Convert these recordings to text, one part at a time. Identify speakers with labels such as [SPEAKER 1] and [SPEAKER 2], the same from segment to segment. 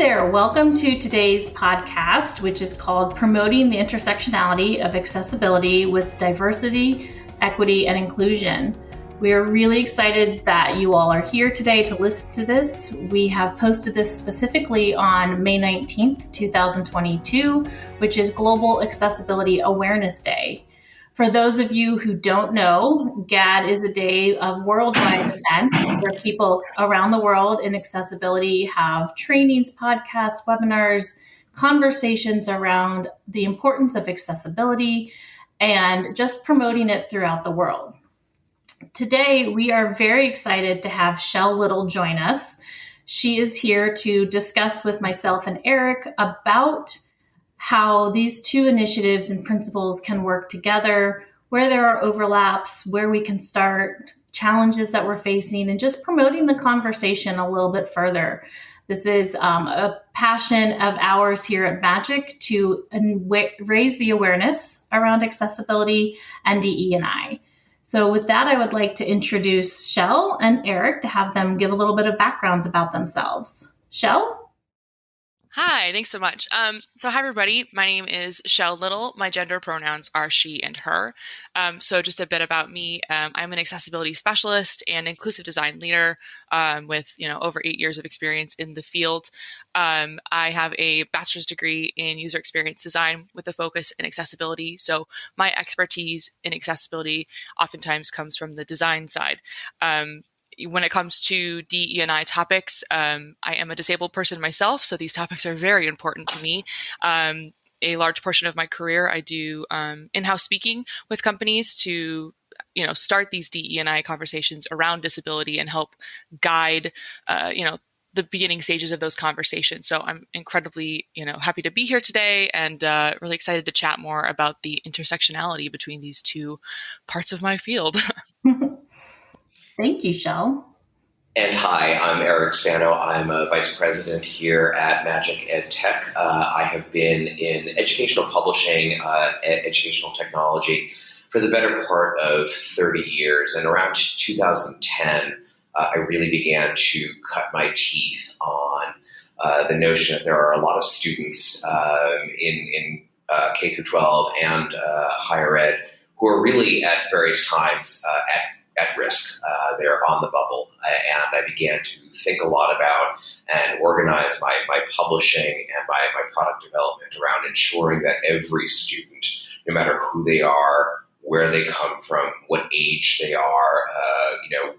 [SPEAKER 1] there. Welcome to today's podcast, which is called Promoting the Intersectionality of Accessibility with Diversity, Equity, and Inclusion. We are really excited that you all are here today to listen to this. We have posted this specifically on May 19th, 2022, which is Global Accessibility Awareness Day. For those of you who don't know, GAD is a day of worldwide events where people around the world in accessibility have trainings, podcasts, webinars, conversations around the importance of accessibility and just promoting it throughout the world. Today, we are very excited to have Shell Little join us. She is here to discuss with myself and Eric about how these two initiatives and principles can work together, where there are overlaps, where we can start, challenges that we're facing, and just promoting the conversation a little bit further. This is a passion of ours here at Magic to raise the awareness around accessibility and DE&I. So with that, I would like to introduce Shell and Eric to have them give a little bit of backgrounds about themselves. Shell?
[SPEAKER 2] Hi, thanks so much. Hi, everybody. My name is Shell Little. My gender pronouns are she and her. So just a bit about me. I'm an accessibility specialist and inclusive design leader with over 8 years of experience in the field. I have a bachelor's degree in user experience design with a focus in accessibility. So my expertise in accessibility oftentimes comes from the design side. When it comes to DE&I topics, I am a disabled person myself, so these topics are very important to me. A large portion of my career, I do in-house speaking with companies to start these DE&I conversations around disability and help guide the beginning stages of those conversations. So I'm incredibly happy to be here today and really excited to chat more about the intersectionality between these two parts of my field.
[SPEAKER 1] Thank you, Shell.
[SPEAKER 3] And hi, I'm Eric Sano. I'm a vice president here at Magic Ed Tech. I have been in educational publishing, educational technology for the better part of 30 years. And around 2010, I really began to cut my teeth on the notion that there are a lot of students in K through 12 and higher ed who are really at various times at risk. They're on the bubble. And I began to think a lot about and organize my publishing and my product development around ensuring that every student, no matter who they are, where they come from, what age they are,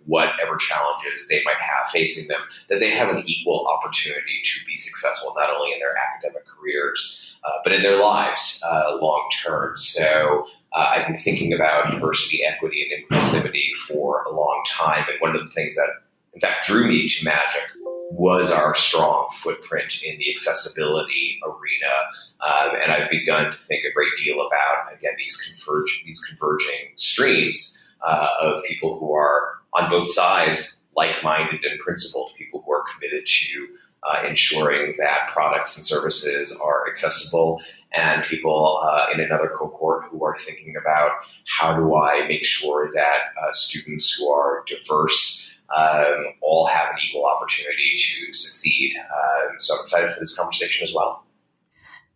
[SPEAKER 3] whatever challenges they might have facing them, that they have an equal opportunity to be successful, not only in their academic careers, but in their lives long term. So I've been thinking about diversity, equity, and inclusivity for a long time. And one of the things that, in fact, drew me to Magic was our strong footprint in the accessibility arena. And I've begun to think a great deal about, again, these converging streams of people who are on both sides, like-minded and principled, people who are committed to ensuring that products and services are accessible, and people in another cohort who are thinking about how do I make sure that students who are diverse all have an equal opportunity to succeed. So I'm excited for this conversation as well.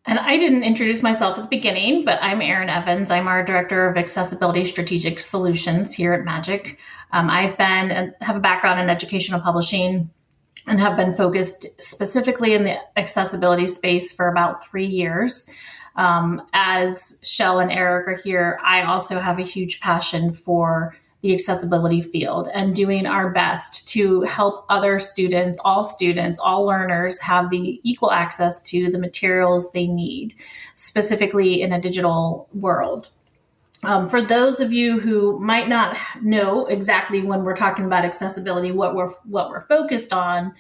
[SPEAKER 1] And I didn't introduce myself at the beginning, but I'm Erin Evans. I'm our Director of Accessibility Strategic Solutions here at Magic. Have a background in educational publishing and have been focused specifically in the accessibility space for about 3 years. As Shell and Eric are here, I also have a huge passion for the accessibility field and doing our best to help other students, all learners have the equal access to the materials they need, specifically in a digital world. For those of you who might not know exactly when we're talking about accessibility, what we're focused on,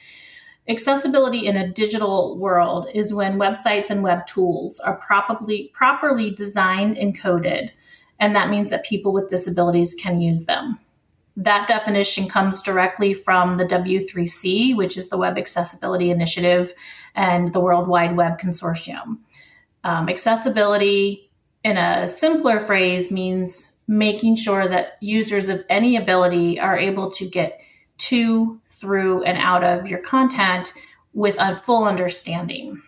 [SPEAKER 1] accessibility in a digital world is when websites and web tools are properly designed and coded, and that means that people with disabilities can use them. That definition comes directly from the W3C, which is the Web Accessibility Initiative and the World Wide Web Consortium. Accessibility, in a simpler phrase, means making sure that users of any ability are able to get to, through, and out of your content with a full understanding.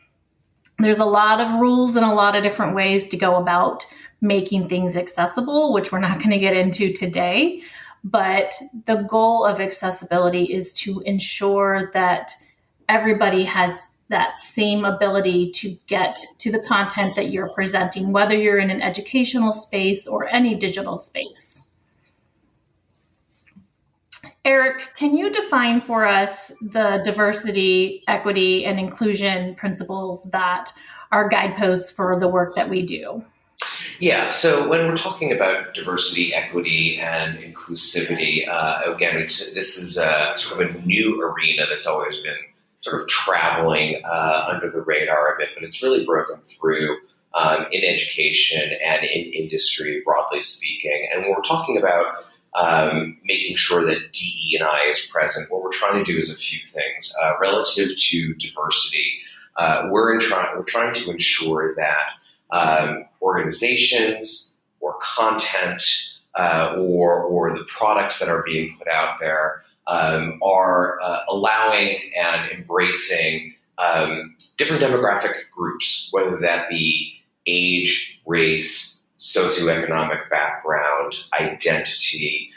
[SPEAKER 1] There's a lot of rules and a lot of different ways to go about making things accessible, which we're not going to get into today. But the goal of accessibility is to ensure that everybody has that same ability to get to the content that you're presenting, whether you're in an educational space or any digital space. Eric, can you define for us the diversity, equity, and inclusion principles that are guideposts for the work that we do?
[SPEAKER 3] Yeah, so when we're talking about diversity, equity, and inclusivity, again, this is sort of a new arena that's always been sort of traveling under the radar a bit, but it's really broken through in education and in industry, broadly speaking. And when we're talking about making sure that DE&I is present, what we're trying to do is a few things. Relative to diversity, we're trying to ensure that organizations or content or the products that are being put out there are allowing and embracing different demographic groups, whether that be age, race, socioeconomic background, identity,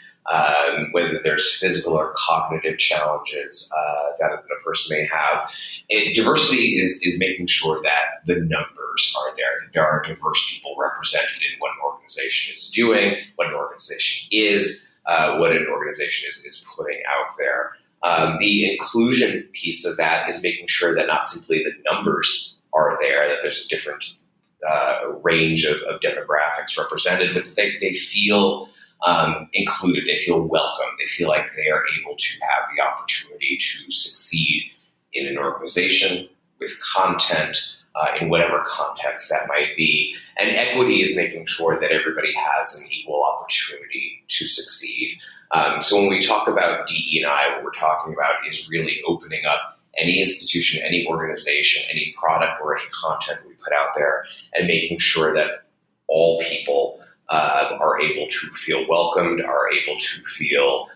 [SPEAKER 3] whether there's physical or cognitive challenges that a person may have. And diversity is making sure that the numbers are there. There are diverse people represented in what an organization is doing, what an organization is, what an organization is putting out there. The inclusion piece of that is making sure that not simply the numbers are there, that there's a different range of demographics represented, but they feel included, they feel welcome, they feel like they are able to have the opportunity to succeed in an organization with content, in whatever context that might be. And equity is making sure that everybody has an equal opportunity to succeed. So when we talk about DE&I, what we're talking about is really opening up any institution, any organization, any product, or any content that we put out there, and making sure that all people are able to feel welcomed, are able to feel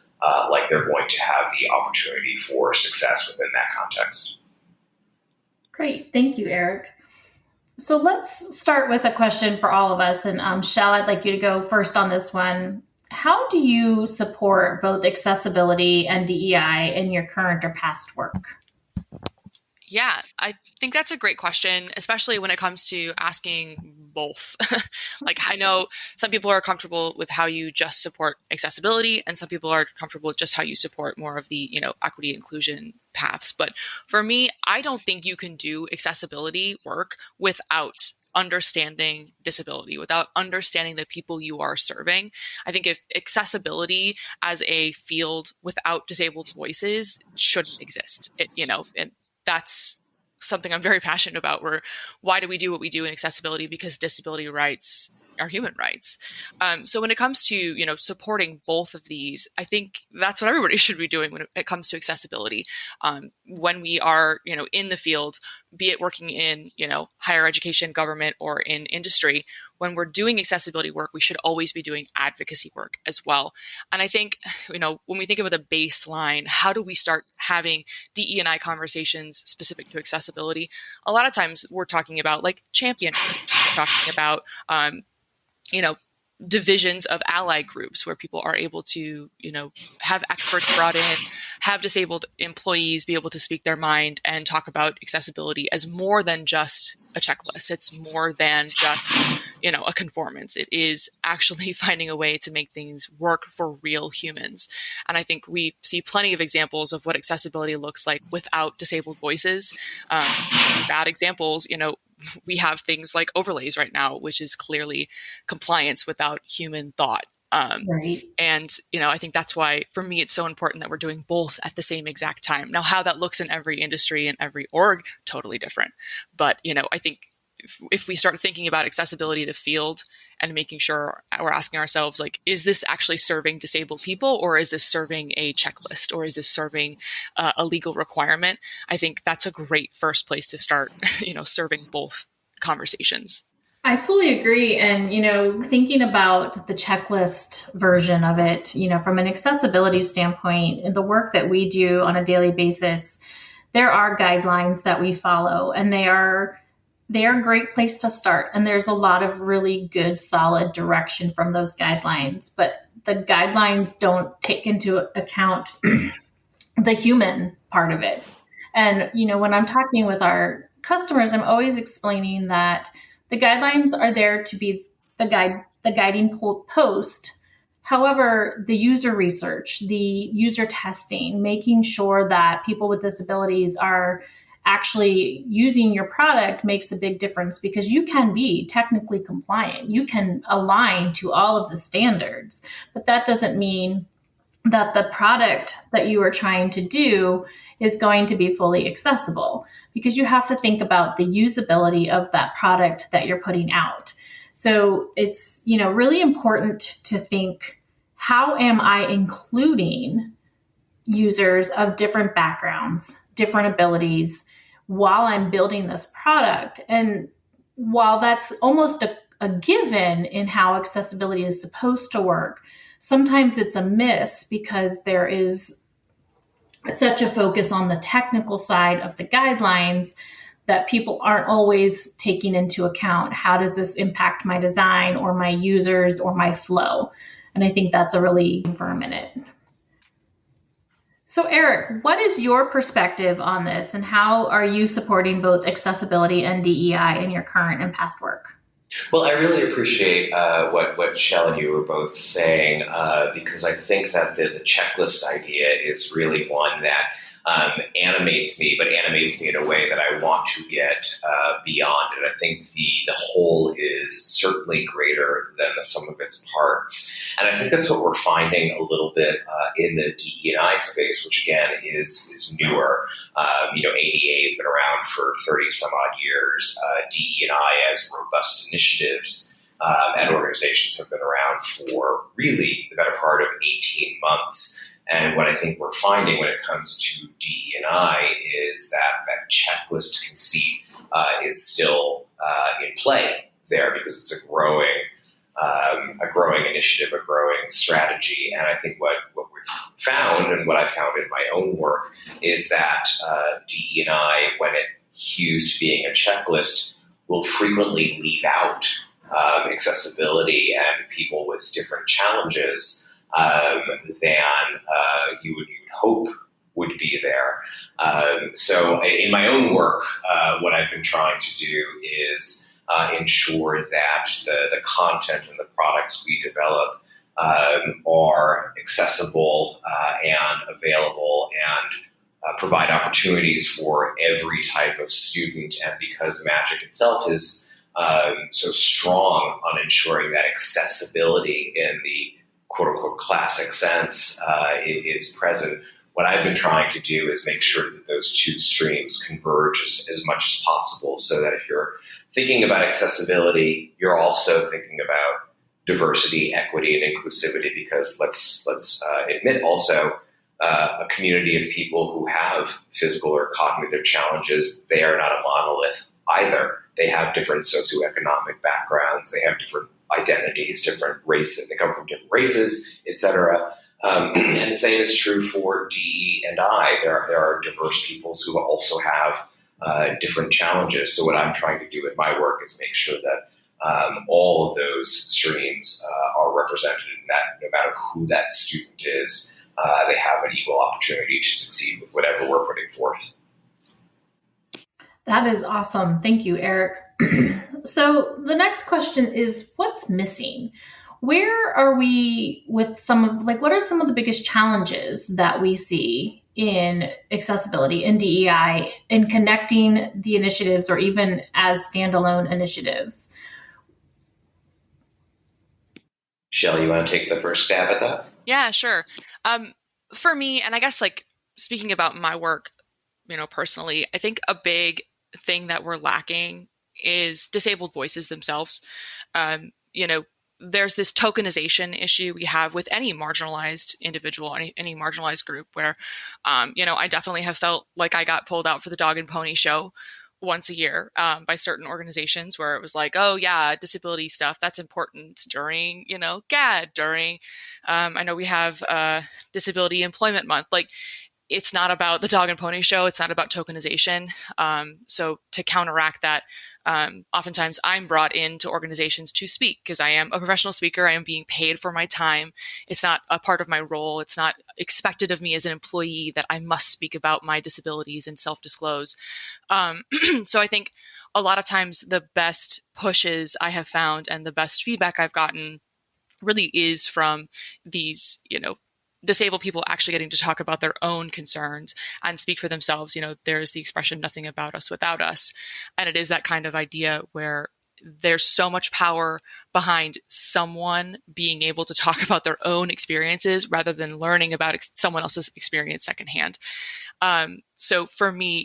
[SPEAKER 3] like they're going to have the opportunity for success within that context.
[SPEAKER 1] Great. Thank you, Eric. So let's start with a question for all of us. And Shell, I'd like you to go first on this one. How do you support both accessibility and DEI in your current or past work?
[SPEAKER 2] Yeah, I think that's a great question, especially when it comes to asking both. Like, I know some people are comfortable with how you just support accessibility, and some people are comfortable with just how you support more of the, equity inclusion paths. But for me, I don't think you can do accessibility work without understanding disability, without understanding the people you are serving. I think if accessibility as a field without disabled voices shouldn't exist, and that's something I'm very passionate about. Why do we do what we do in accessibility? Because disability rights are human rights. So when it comes to, supporting both of these, I think that's what everybody should be doing when it comes to accessibility. When we are, in the field, be it working in, higher education, government, or in industry, when we're doing accessibility work, we should always be doing advocacy work as well. And I think, when we think of the baseline, how do we start having DE&I conversations specific to accessibility? A lot of times we're talking about like champion groups. We're talking about, divisions of ally groups where people are able to, have experts brought in, have disabled employees be able to speak their mind and talk about accessibility as more than just a checklist. It's more than just, a conformance. It is actually finding a way to make things work for real humans. And I think we see plenty of examples of what accessibility looks like without disabled voices. Bad examples, we have things like overlays right now, which is clearly compliance without human thought.
[SPEAKER 1] Right.
[SPEAKER 2] And, I think that's why, for me, it's so important that we're doing both at the same exact time. Now, how that looks in every industry and every org, totally different. But, I think if we start thinking about accessibility of the field and making sure we're asking ourselves, like, is this actually serving disabled people, or is this serving a checklist, or is this serving a legal requirement? I think that's a great first place to start, serving both conversations.
[SPEAKER 1] I fully agree. And, thinking about the checklist version of it, from an accessibility standpoint, the work that we do on a daily basis, there are guidelines that we follow, and they are a great place to start. And there's a lot of really good, solid direction from those guidelines. But the guidelines don't take into account the human part of it. And, when I'm talking with our customers, I'm always explaining that the guidelines are there to be the guiding post. However, the user research, the user testing, making sure that people with disabilities are actually using your product makes a big difference, because you can be technically compliant. You can align to all of the standards, but that doesn't mean that the product that you are trying to do is going to be fully accessible, because you have to think about the usability of that product that you're putting out. So it's, really important to think, how am I including users of different backgrounds, different abilities while I'm building this product? And while that's almost a given in how accessibility is supposed to work, sometimes it's a miss because there is such a focus on the technical side of the guidelines that people aren't always taking into account. How does this impact my design or my users or my flow? And I think that's a really for a minute. So Eric, what is your perspective on this, and how are you supporting both accessibility and DEI in your current and past work?
[SPEAKER 3] Well, I really appreciate what Shell and you were both saying, because I think that the checklist idea is really one that animates me, but animates me in a way that I want to get beyond it. I think the whole is certainly greater than the sum of its parts. And I think that's what we're finding a little bit in the DE&I space, which again is newer. ADA has been around for 30 some odd years. DE&I as robust initiatives and organizations have been around for really the better part of 18 months. And what I think we're finding when it comes to DE&I is that checklist conceit is still in play there, because it's a growing initiative, a growing strategy. And I think what we've found, and what I found in my own work, is that DE&I, when it hews to being a checklist, will frequently leave out accessibility and people with different challenges than you would hope would be there. So in my own work, what I've been trying to do is ensure that the content and the products we develop are accessible and available, and provide opportunities for every type of student. And because Magic itself is so strong on ensuring that accessibility in the quote-unquote classic sense is present, what I've been trying to do is make sure that those two streams converge as much as possible, so that if you're thinking about accessibility, you're also thinking about diversity, equity, and inclusivity, because let's admit also a community of people who have physical or cognitive challenges, they are not a monolith either. They have different socioeconomic backgrounds, they have different identities, different races, they come from different races, etc. And the same is true for DE and I. There are diverse peoples who also have different challenges. So what I'm trying to do in my work is make sure that all of those streams are represented, and that no matter who that student is, they have an equal opportunity to succeed with whatever we're putting forth.
[SPEAKER 1] That is awesome. Thank you, Eric. So the next question is, what's missing? Where are we with what are some of the biggest challenges that we see in accessibility and DEI in connecting the initiatives, or even as standalone initiatives?
[SPEAKER 3] Shell, you want to take the first stab at that?
[SPEAKER 2] Yeah, sure. For me, and I guess speaking about my work, personally, I think a big thing that we're lacking is disabled voices themselves. There's this tokenization issue we have with any marginalized individual, any marginalized group, where, I definitely have felt like I got pulled out for the dog and pony show once a year by certain organizations, where it was like, oh yeah, disability stuff, that's important during, GAD, during, I know we have Disability Employment Month. it's not about the dog and pony show. It's not about tokenization. So to counteract that, oftentimes I'm brought into organizations to speak because I am a professional speaker. I am being paid for my time. It's not a part of my role. It's not expected of me as an employee that I must speak about my disabilities and self-disclose. So I think a lot of times the best pushes I have found and the best feedback I've gotten really is from these, disabled people actually getting to talk about their own concerns and speak for themselves. There's the expression, nothing about us without us. And it is that kind of idea where there's so much power behind someone being able to talk about their own experiences rather than learning about someone else's experience secondhand. So for me,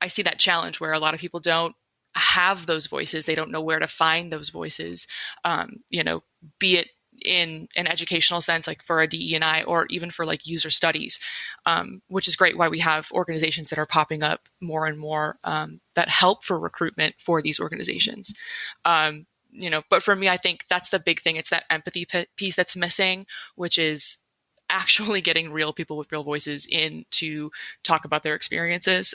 [SPEAKER 2] I see that challenge where a lot of people don't have those voices. They don't know where to find those voices, be it in an educational sense, like for a DE&I, or even for like user studies, which is great why we have organizations that are popping up more and more that help for recruitment for these organizations. But for me, I think that's the big thing. It's that empathy piece that's missing, which is actually getting real people with real voices in to talk about their experiences.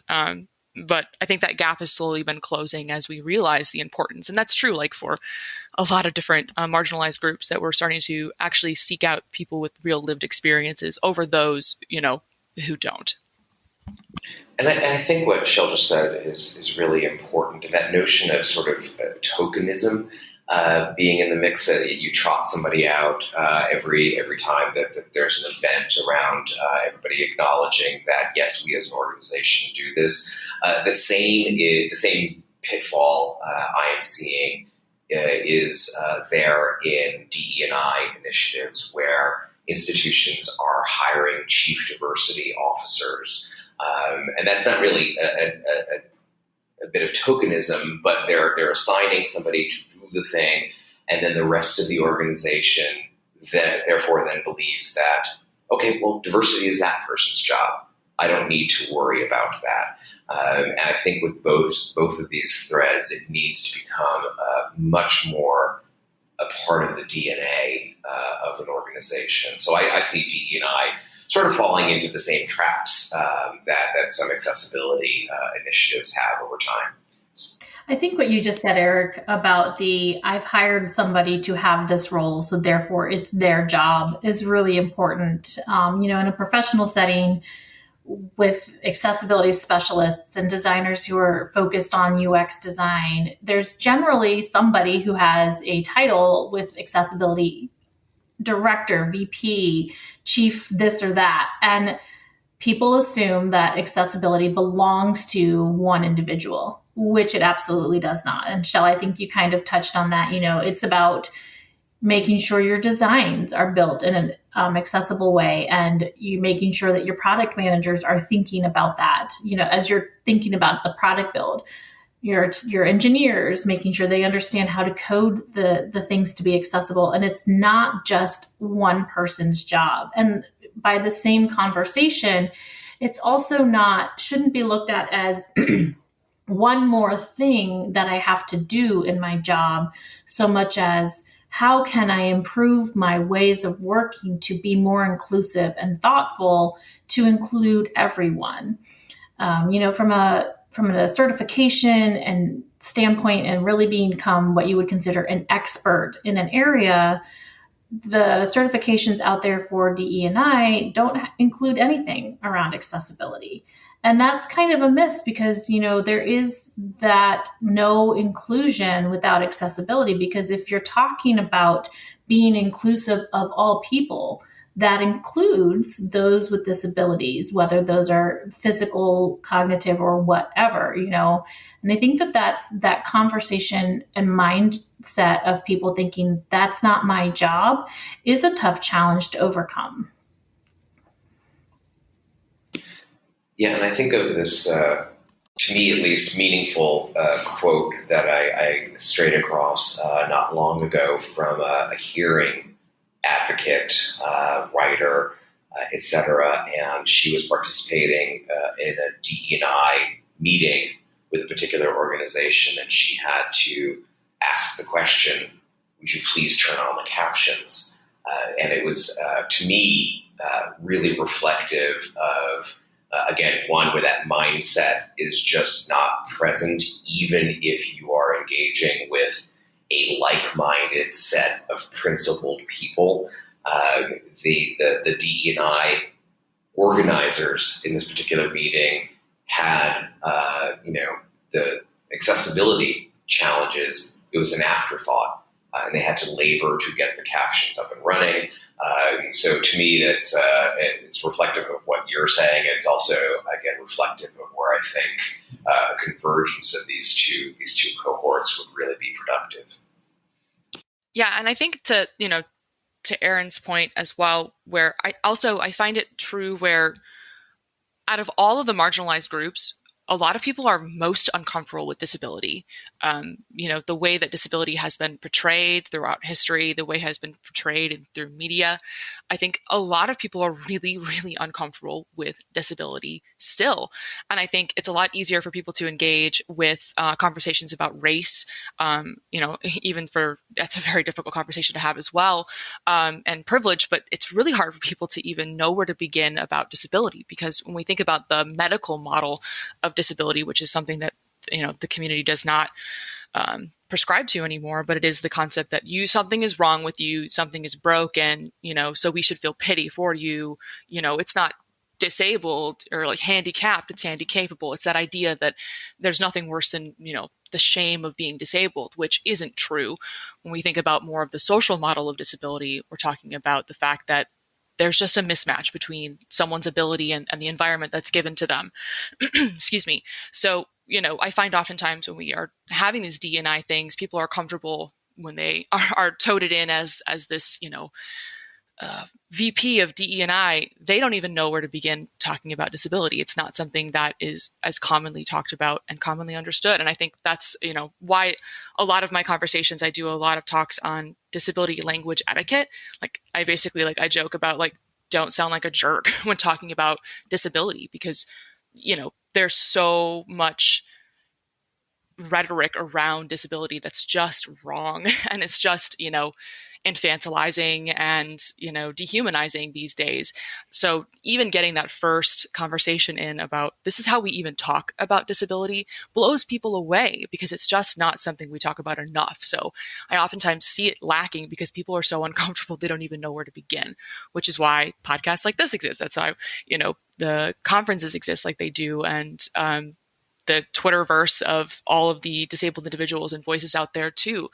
[SPEAKER 2] But I think that gap has slowly been closing as we realize the importance. And that's true, like for a lot of different marginalized groups, that we're starting to actually seek out people with real lived experiences over those, who don't.
[SPEAKER 3] And I think what Shel just said is really important. And that notion of sort of tokenism being in the mix, you trot somebody out every time that there's an event around everybody acknowledging that, yes, we as an organization do this. The same pitfall I am seeing is there in DE&I initiatives where institutions are hiring chief diversity officers. And that's not really a bit of tokenism, but they're assigning somebody to do the thing, and then the rest of the organization therefore then believes that, okay, well, diversity is that person's job. I don't need to worry about that. And I think with both of these threads, it needs to become much more a part of the DNA of an organization. So I see DE&I sort of falling into the same traps that some accessibility initiatives have over time.
[SPEAKER 1] I think what you just said, Eric, about I've hired somebody to have this role, so therefore it's their job, is really important. In a professional setting with accessibility specialists and designers who are focused on UX design, there's generally somebody who has a title with accessibility director, VP, chief, this or that. And people assume that accessibility belongs to one individual, which it absolutely does not. And Shel, I think you kind of touched on that. It's about making sure your designs are built in an accessible way, and you making sure that your product managers are thinking about that, as you're thinking about the product build. Your engineers making sure they understand how to code the things to be accessible. And it's not just one person's job. And by the same conversation, it's also shouldn't be looked at as one more thing that I have to do in my job, so much as how can I improve my ways of working to be more inclusive and thoughtful to include everyone. From a certification and standpoint, and really become what you would consider an expert in an area, the certifications out there for DE&I don't include anything around accessibility. And that's kind of a miss because, there is that no inclusion without accessibility, because if you're talking about being inclusive of all people, that includes those with disabilities, whether those are physical, cognitive, or whatever, And I think that conversation and mindset of people thinking that's not my job is a tough challenge to overcome.
[SPEAKER 3] Yeah, and I think of this, to me at least, meaningful quote that I strayed across not long ago from a hearing advocate, writer, etc. And she was participating in a DE&I meeting with a particular organization, and she had to ask the question, would you please turn on the captions? And it was, to me, really reflective of Again, one where that mindset is just not present, even if you are engaging with a like-minded set of principled people. The DE&I organizers in this particular meeting had, the accessibility challenges. It was an afterthought, and they had to labor to get the captions up and running. So to me, it's reflective of what you're saying. It's also, again, reflective of where I think a convergence of these two cohorts would really be productive.
[SPEAKER 2] Yeah, and I think to Erin's point as well, where I find it true where out of all of the marginalized groups, a lot of people are most uncomfortable with disability. The way that disability has been portrayed throughout history, the way it has been portrayed through media. I think a lot of people are really, really uncomfortable with disability still. And I think it's a lot easier for people to engage with conversations about race, that's a very difficult conversation to have as well, and privilege, but it's really hard for people to even know where to begin about disability, because when we think about the medical model of disability, which is something that the community does not prescribe to anymore, but it is the concept that something is wrong with you, something is broken, so we should feel pity for you. It's not disabled or like handicapped, it's handicapable. It's that idea that there's nothing worse than the shame of being disabled, which isn't true. When we think about more of the social model of disability, we're talking about the fact that there's just a mismatch between someone's ability and the environment that's given to them. Excuse me. So, I find oftentimes when we are having these D&I things, people are comfortable when they are toted in as this, VP of DE&I, they don't even know where to begin talking about disability. It's not something that is as commonly talked about and commonly understood. And I think that's, why a lot of my conversations, I do a lot of talks on disability language etiquette. Like I joke about don't sound like a jerk when talking about disability, because, there's so much rhetoric around disability that's just wrong. And it's just, infantilizing and, dehumanizing these days. So even getting that first conversation in about this is how we even talk about disability blows people away, because it's just not something we talk about enough. So I oftentimes see it lacking because people are so uncomfortable, they don't even know where to begin, which is why podcasts like this exist. That's why, the conferences exist like they do. And, the Twitterverse of all of the disabled individuals and voices out there too.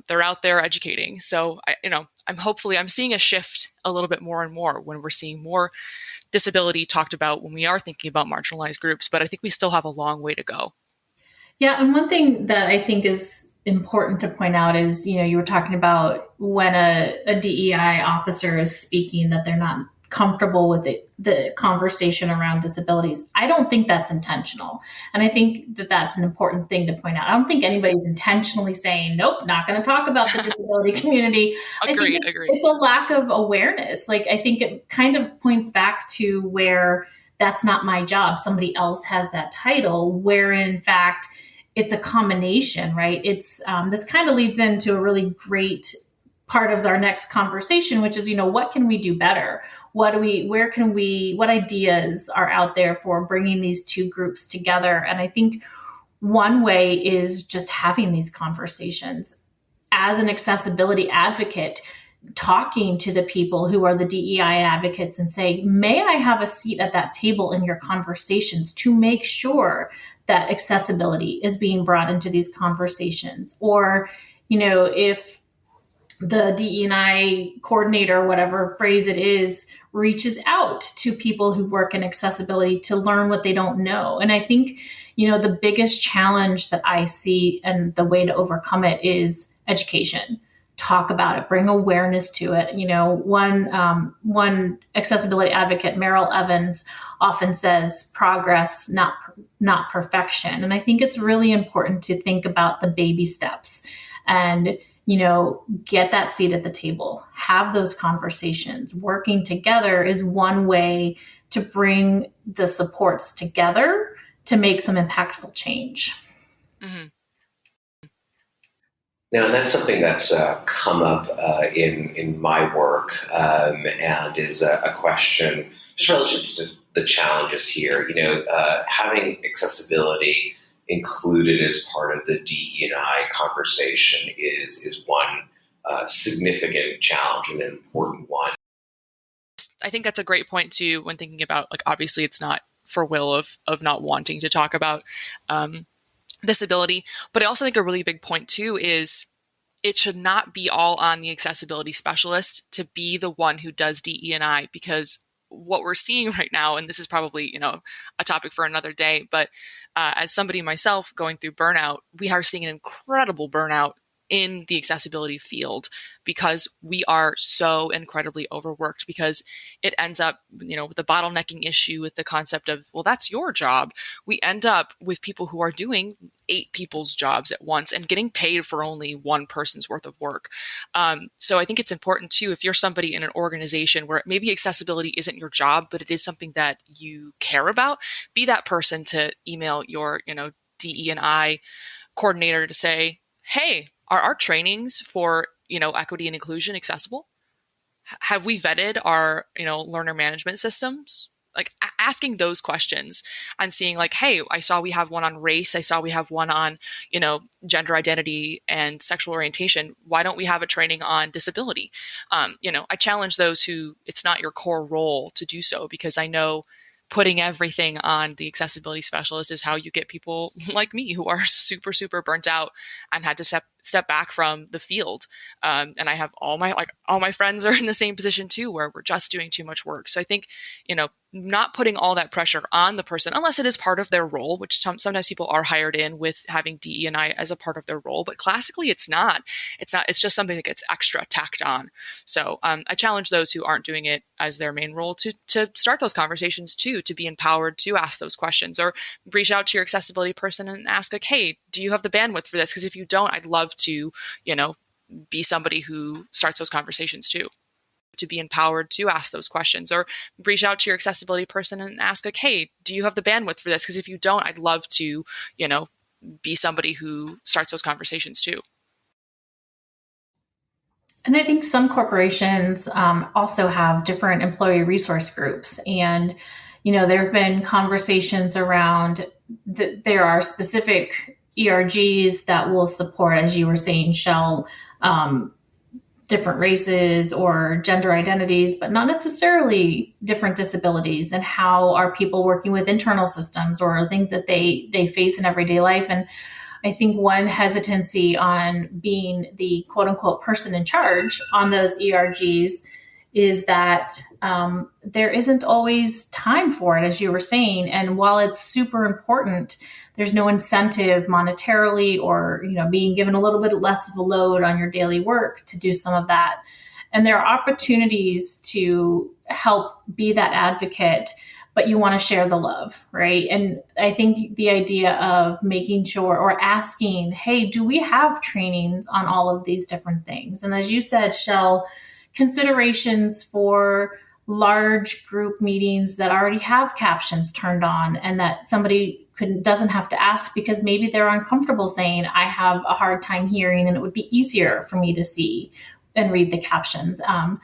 [SPEAKER 2] They're out there educating. So I'm seeing a shift a little bit more and more when we're seeing more disability talked about when we are thinking about marginalized groups, but I think we still have a long way to go.
[SPEAKER 1] Yeah. And one thing that I think is important to point out is, you were talking about when a DEI officer is speaking that they're not comfortable with the conversation around disabilities. I don't think that's intentional. And I think that that's an important thing to point out. I don't think anybody's intentionally saying, nope, not going to talk about the disability community.
[SPEAKER 2] Agreed.
[SPEAKER 1] It's a lack of awareness. I think it kind of points back to where that's not my job. Somebody else has that title, where in fact, it's a combination, right? It's this kind of leads into a really great part of our next conversation, which is, what can we do better? What ideas are out there for bringing these two groups together? And I think one way is just having these conversations. As an accessibility advocate, talking to the people who are the DEI advocates and say, may I have a seat at that table in your conversations to make sure that accessibility is being brought into these conversations? Or, if the DE&I coordinator, whatever phrase it is, reaches out to people who work in accessibility to learn what they don't know. And I think, the biggest challenge that I see and the way to overcome it is education. Talk about it, bring awareness to it. One accessibility advocate, Meryl Evans, often says progress, not perfection. And I think it's really important to think about the baby steps and get that seat at the table, have those conversations. Working together is one way to bring the supports together to make some impactful change.
[SPEAKER 2] Mm-hmm.
[SPEAKER 3] Now, and that's something that's come up in my work and is a question just relative to the challenges here. Having accessibility included as part of the DE&I conversation is one significant challenge and an important one.
[SPEAKER 2] I think that's a great point too, when thinking about, like, obviously it's not for will of not wanting to talk about disability, but I also think a really big point too is it should not be all on the accessibility specialist to be the one who does DE&I, because what we're seeing right now, and this is probably, a topic for another day, but as somebody myself going through burnout, we are seeing an incredible burnout in the accessibility field because we are so incredibly overworked, because it ends up, with the bottlenecking issue with the concept of, well, that's your job. We end up with people who are doing 8 people's jobs at once and getting paid for only one person's worth of work. So I think it's important too, if you're somebody in an organization where maybe accessibility isn't your job, but it is something that you care about, be that person to email your, DE&I coordinator to say, hey, are our trainings for, equity and inclusion accessible? Have we vetted our, learner management systems? Like asking those questions and seeing like, hey, I saw we have one on race. I saw we have one on, gender identity and sexual orientation. Why don't we have a training on disability? I challenge those who it's not your core role to do so, because I know putting everything on the accessibility specialist is how you get people like me who are super, super burnt out and had to step back from the field. And I have all my friends are in the same position too, where we're just doing too much work. So I think, not putting all that pressure on the person, unless it is part of their role, which sometimes people are hired in with having DE&I as a part of their role, but classically it's not, it's just something that gets extra tacked on. So I challenge those who aren't doing it as their main role to start those conversations too, to be empowered to ask those questions, or reach out to your accessibility person and ask like, hey, do you have the bandwidth for this? Because if you don't, I'd love to, be somebody who starts those conversations too. To be empowered to ask those questions, or reach out to your accessibility person and ask like, hey, do you have the bandwidth for this? Because if you don't, I'd love to, be somebody who starts those conversations too.
[SPEAKER 1] And I think some corporations also have different employee resource groups. And, there have been conversations around there are specific ERGs that will support, as you were saying, Shell, different races or gender identities, but not necessarily different disabilities. And how are people working with internal systems or things that they face in everyday life? And I think one hesitancy on being the quote unquote person in charge on those ERGs is that there isn't always time for it, as you were saying. And while it's super important, there's no incentive monetarily or, being given a little bit less of a load on your daily work to do some of that. And there are opportunities to help be that advocate, but you want to share the love, right? And I think the idea of making sure or asking, hey, do we have trainings on all of these different things? And as you said, Shell, considerations for large group meetings that already have captions turned on and that somebody doesn't have to ask because maybe they're uncomfortable saying, I have a hard time hearing and it would be easier for me to see and read the captions. Kind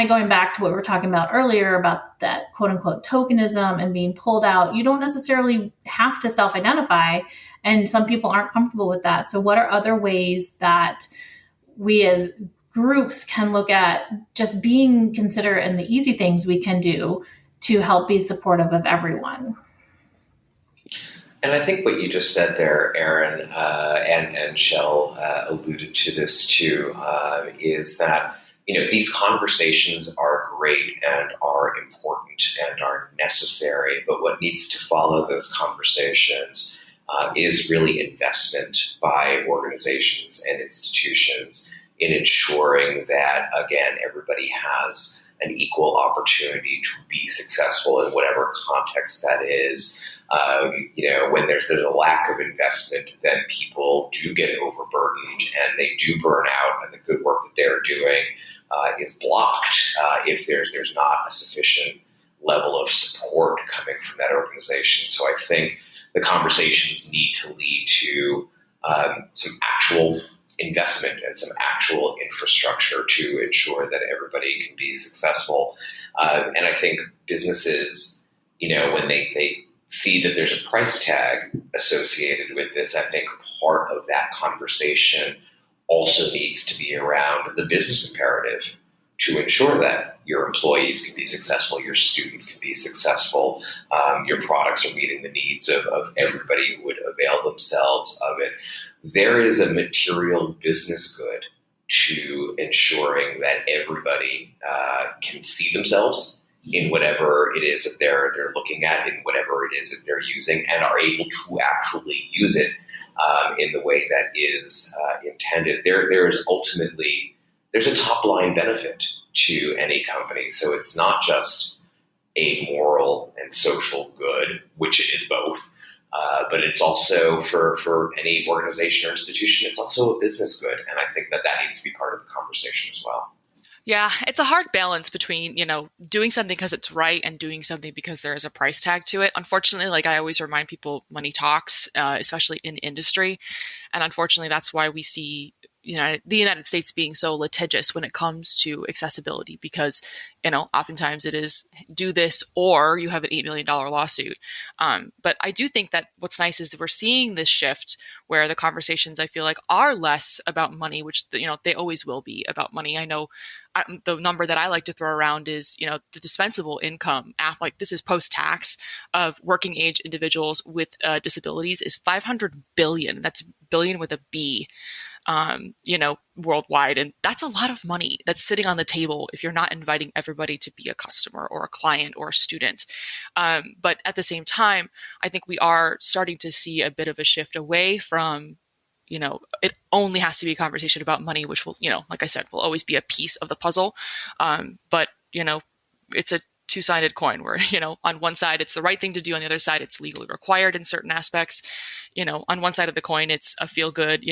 [SPEAKER 1] of going back to what we were talking about earlier about that quote unquote tokenism and being pulled out, you don't necessarily have to self-identify, and some people aren't comfortable with that. So what are other ways that we as groups can look at just being considerate and the easy things we can do to help be supportive of everyone?
[SPEAKER 3] And I think what you just said there, Erin, and Shell alluded to this too, is that these conversations are great and are important and are necessary, but what needs to follow those conversations is really investment by organizations and institutions in ensuring that, again, everybody has an equal opportunity to be successful in whatever context that is. When there's a lack of investment, then people do get overburdened and they do burn out, and the good work that they're doing is blocked if there's not a sufficient level of support coming from that organization. So I think the conversations need to lead to some actual investment and some actual infrastructure to ensure that everybody can be successful. And I think businesses when they see that there's a price tag associated with this, I think part of that conversation also needs to be around the business imperative to ensure that your employees can be successful, your students can be successful, your products are meeting the needs of everybody who would avail themselves of it. There is a material business good to ensuring that everybody can see themselves in whatever it is that they're looking at, in whatever it is that they're using, and are able to actually use it in the way that is intended. There is ultimately, there's a top line benefit to any company. So it's not just a moral and social good, which it is both, but it's also for any organization or institution, it's also a business good. And I think that needs to be part of the conversation as well.
[SPEAKER 2] Yeah, it's a hard balance between, doing something because it's right and doing something because there is a price tag to it. Unfortunately, like I always remind people, money talks, especially in industry. And unfortunately, that's why we see the United States being so litigious when it comes to accessibility, because, oftentimes it is do this or you have an $8 million lawsuit. But I do think that what's nice is that we're seeing this shift where the conversations, I feel like, are less about money, which, they always will be about money. I know the number that I like to throw around is, the dispensable income, like this is post-tax, of working age individuals with disabilities is 500 billion. That's billion with a B. Worldwide. And that's a lot of money that's sitting on the table if you're not inviting everybody to be a customer or a client or a student. But at the same time, I think we are starting to see a bit of a shift away from, it only has to be a conversation about money, which will, like I said, will always be a piece of the puzzle. But, it's a two-sided coin where, on one side, it's the right thing to do. On the other side, it's legally required in certain aspects. On one side of the coin, it's a feel-good,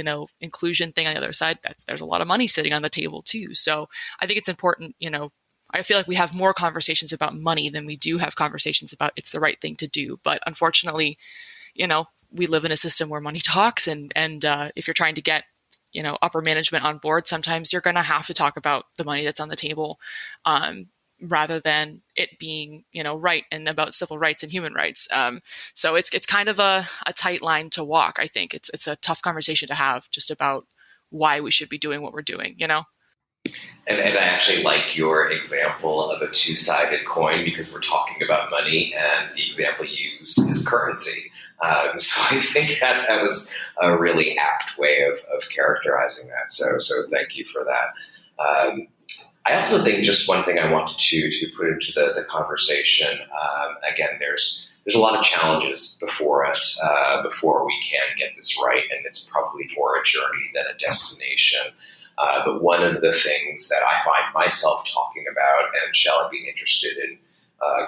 [SPEAKER 2] inclusion thing. On the other side, there's a lot of money sitting on the table too. So I think it's important, I feel like we have more conversations about money than we do have conversations about it's the right thing to do. But unfortunately, we live in a system where money talks, and if you're trying to get, upper management on board, sometimes you're going to have to talk about the money that's on the table, rather than it being, right and about civil rights and human rights. So it's kind of a tight line to walk. I think it's a tough conversation to have just about why we should be doing what we're doing, And
[SPEAKER 3] I actually like your example of a two-sided coin, because we're talking about money, and the example you used is currency. So I think that was a really apt way of characterizing that. So thank you for that. I also think just one thing I wanted to put into the conversation, again, there's a lot of challenges before us before we can get this right, and it's probably more a journey than a destination. But one of the things that I find myself talking about, and Shell, I'd be interested in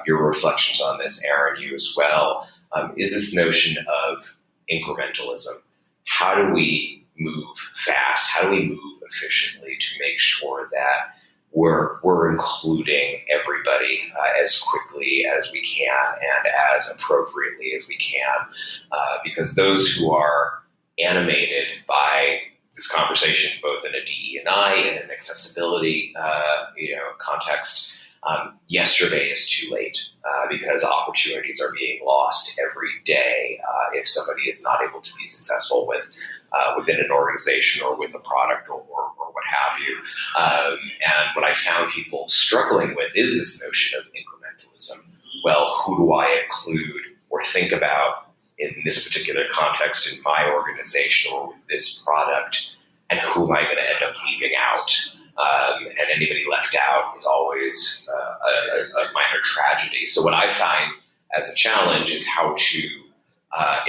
[SPEAKER 3] your reflections on this, Aaron, you as well, is this notion of incrementalism. How do we move fast? How do we move efficiently to make sure that we're including everybody as quickly as we can and as appropriately as we can? Because those who are animated by this conversation, both in a DE&I and an accessibility context, yesterday is too late because opportunities are being lost every day if somebody is not able to be successful within an organization or with a product or what have you. And what I found people struggling with is this notion of incrementalism. Well, who do I include or think about in this particular context in my organization or with this product, and who am I going to end up leaving out? And anybody left out is always a minor tragedy. So what I find as a challenge is how to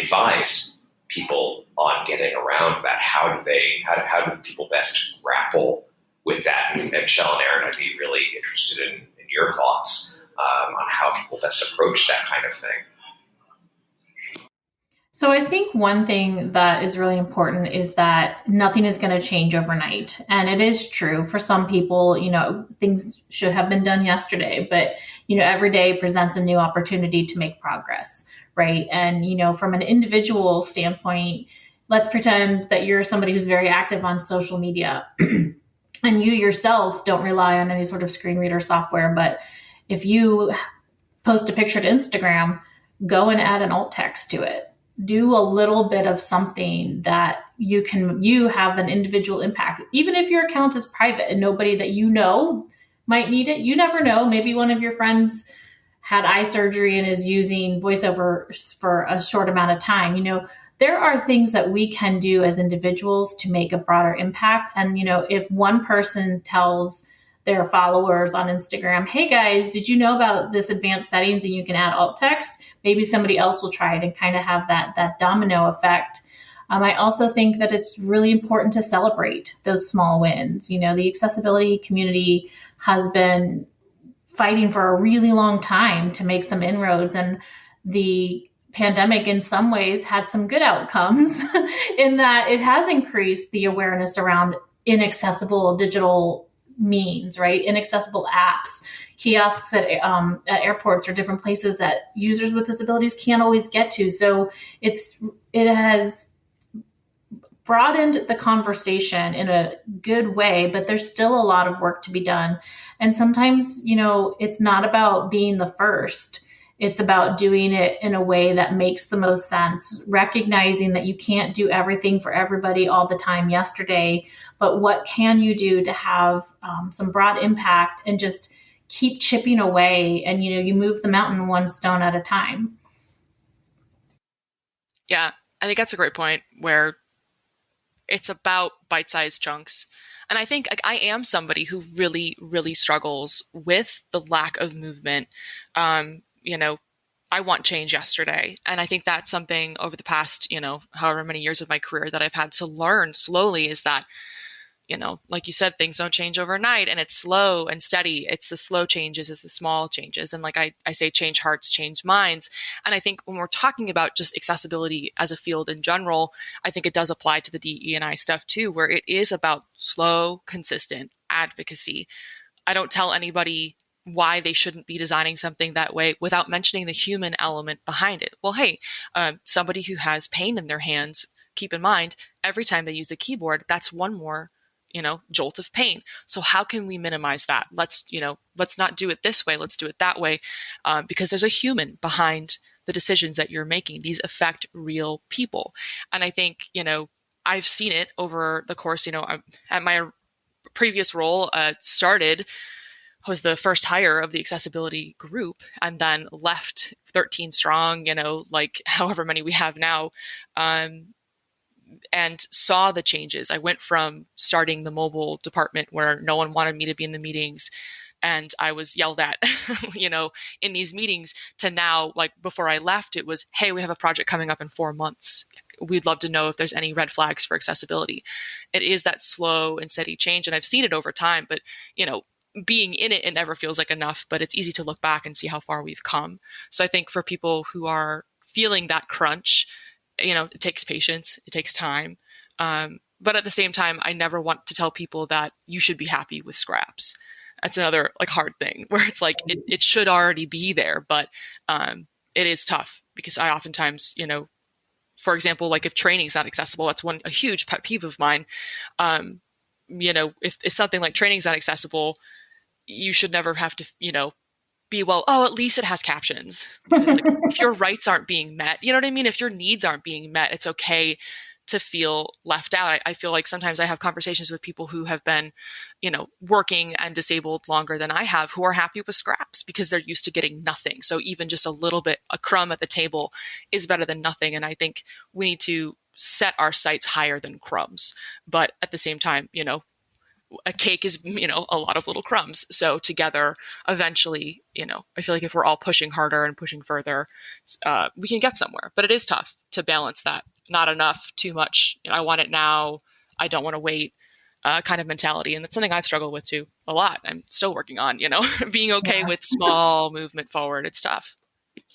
[SPEAKER 3] advise people on getting around that. How do people best grapple with that? And Shell and Aaron, I'd be really interested in your thoughts on how people best approach that kind of thing.
[SPEAKER 1] So I think one thing that is really important is that nothing is going to change overnight. And it is true for some people, things should have been done yesterday, but, every day presents a new opportunity to make progress, right? And, from an individual standpoint, let's pretend that you're somebody who's very active on social media and you yourself don't rely on any sort of screen reader software. But if you post a picture to Instagram, go and add an alt text to it. Do a little bit of something that you have an individual impact. Even if your account is private and nobody that you know might need it, you never know. Maybe one of your friends had eye surgery and is using voiceover for a short amount of time. There are things that we can do as individuals to make a broader impact. And, if one person tells their followers on Instagram, hey guys, did you know about this advanced settings and you can add alt text? Maybe somebody else will try it and kind of have that domino effect. I also think that it's really important to celebrate those small wins. The accessibility community has been fighting for a really long time to make some inroads, and the pandemic in some ways had some good outcomes in that it has increased the awareness around inaccessible digital means, right? Inaccessible apps, kiosks at airports or different places that users with disabilities can't always get to. So it has broadened the conversation in a good way, but there's still a lot of work to be done. And sometimes, it's not about being the first. It's about doing it in a way that makes the most sense, recognizing that you can't do everything for everybody all the time yesterday, but what can you do to have some broad impact and just keep chipping away, and, you move the mountain one stone at a time.
[SPEAKER 2] Yeah, I think that's a great point where it's about bite-sized chunks. And I think I am somebody who really, really struggles with the lack of movement. I want change yesterday. And I think that's something over the past, however many years of my career that I've had to learn slowly, is that, like you said, things don't change overnight, and it's slow and steady. It's the slow changes, it's the small changes. And like I say, change hearts, change minds. And I think when we're talking about just accessibility as a field in general, I think it does apply to the DE&I stuff too, where it is about slow, consistent advocacy. I don't tell anybody why they shouldn't be designing something that way without mentioning the human element behind it. Well, hey, somebody who has pain in their hands, keep in mind, every time they use the keyboard, that's one more jolt of pain. So how can we minimize that? Let's not do it this way. Let's do it that way. Because there's a human behind the decisions that you're making. These affect real people. And I think, I've seen it over the course, at my previous role, was the first hire of the accessibility group, and then left 13 strong, like however many we have now. And saw the changes. I went from starting the mobile department where no one wanted me to be in the meetings and I was yelled at, in these meetings, to now, like before I left, it was, hey, we have a project coming up in 4 months. We'd love to know if there's any red flags for accessibility. It is that slow and steady change. And I've seen it over time, but, being in it, it never feels like enough, but it's easy to look back and see how far we've come. So I think for people who are feeling that crunch, it takes patience, it takes time. But at the same time, I never want to tell people that you should be happy with scraps. That's another hard thing where it's like, it should already be there, but it is tough because I oftentimes, for example, if training is not accessible, that's a huge pet peeve of mine. If something like training is not accessible, you should never have to, be, at least it has captions. Because, if your rights aren't being met, you know what I mean? If your needs aren't being met, it's okay to feel left out. I feel like sometimes I have conversations with people who have been, working and disabled longer than I have, who are happy with scraps because they're used to getting nothing. So even just a little bit, a crumb at the table is better than nothing. And I think we need to set our sights higher than crumbs. But at the same time, a cake is, a lot of little crumbs. So together, eventually, I feel like if we're all pushing harder and pushing further, we can get somewhere. But it is tough to balance that. Not enough, too much. I want it now. I don't want to wait kind of mentality. And that's something I've struggled with too a lot. I'm still working on, being okay with small movement forward. It's tough.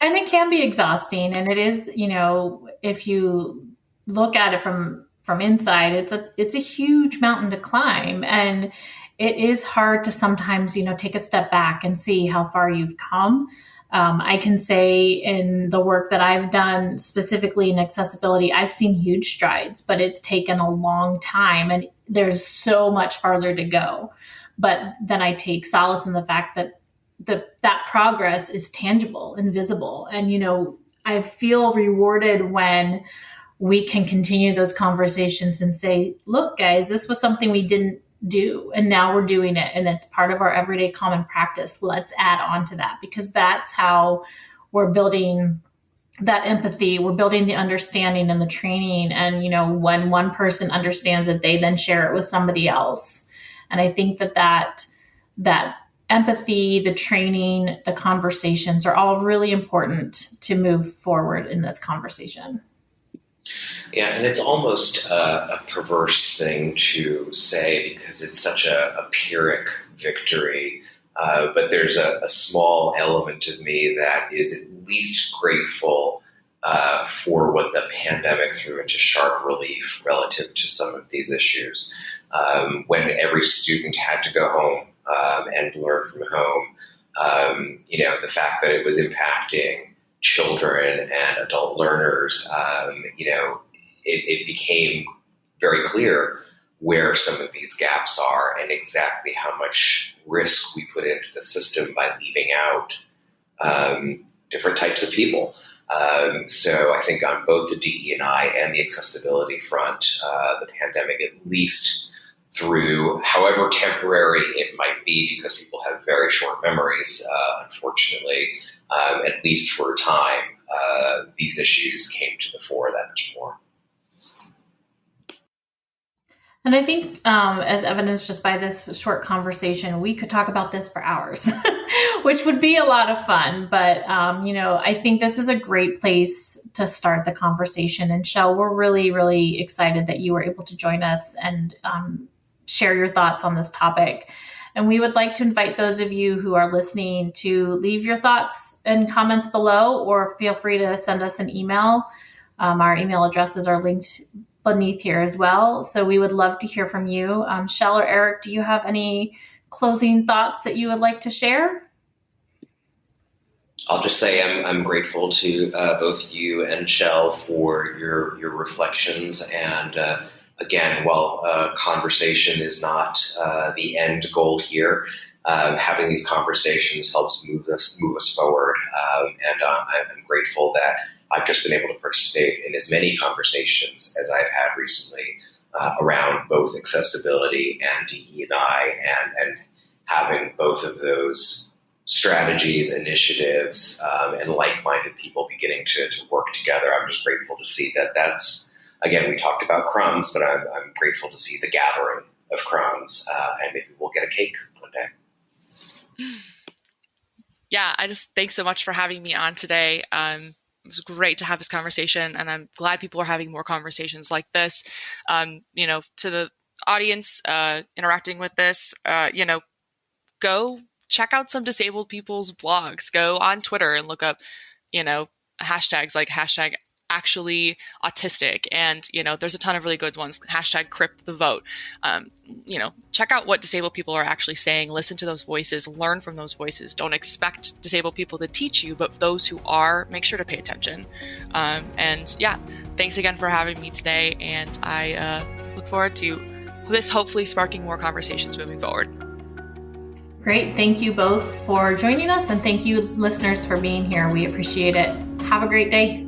[SPEAKER 1] And it can be exhausting. And it is, if you look at it from inside, it's a huge mountain to climb. And it is hard to sometimes, take a step back and see how far you've come. I can say in the work that I've done specifically in accessibility, I've seen huge strides, but it's taken a long time and there's so much farther to go. But then I take solace in the fact that that progress is tangible and visible. And, I feel rewarded when we can continue those conversations and say, look, guys, this was something we didn't do, and now we're doing it. And it's part of our everyday common practice. Let's add on to that, because that's how we're building that empathy. We're building the understanding and the training. And, when one person understands it, they then share it with somebody else. And I think that empathy, the training, the conversations are all really important to move forward in this conversation.
[SPEAKER 3] Yeah, and it's almost a perverse thing to say because it's such a Pyrrhic victory. But there's a small element of me that is at least grateful for what the pandemic threw into sharp relief relative to some of these issues. When every student had to go home and learn from home, the fact that it was impacting children and adult learners, it became very clear where some of these gaps are and exactly how much risk we put into the system by leaving out different types of people. So I think on both the DE&I and the accessibility front, the pandemic, at least through however temporary it might be, because people have very short memories, unfortunately, at least for a time, these issues came to the fore that much more.
[SPEAKER 1] And I think, as evidenced just by this short conversation, we could talk about this for hours, which would be a lot of fun. But, I think this is a great place to start the conversation. And Shel, we're really, really excited that you were able to join us and share your thoughts on this topic. And we would like to invite those of you who are listening to leave your thoughts and comments below, or feel free to send us an email. Our email addresses are linked beneath here as well. So we would love to hear from you. Shel or Eric, do you have any closing thoughts that you would like to share?
[SPEAKER 3] I'll just say I'm grateful to both you and Shel for your reflections. And again, while conversation is not the end goal here, having these conversations helps move us forward. And I'm grateful that I've just been able to participate in as many conversations as I've had recently around both accessibility and DE&I, and having both of those strategies, initiatives, and like-minded people beginning to work together. I'm just grateful to see that's, again, we talked about crumbs, but I'm grateful to see the gathering of crumbs, and maybe we'll get a cake one day.
[SPEAKER 2] Yeah, thanks so much for having me on today. It was great to have this conversation, and I'm glad people are having more conversations like this. To the audience interacting with this, go check out some disabled people's blogs. Go on Twitter and look up, hashtags like hashtag actually autistic. And, there's a ton of really good ones. Hashtag Crip the Vote. Check out what disabled people are actually saying. Listen to those voices. Learn from those voices. Don't expect disabled people to teach you, but those who are, make sure to pay attention. And yeah, thanks again for having me today. And I look forward to this hopefully sparking more conversations moving forward.
[SPEAKER 1] Great. Thank you both for joining us. And thank you, listeners, for being here. We appreciate it. Have a great day.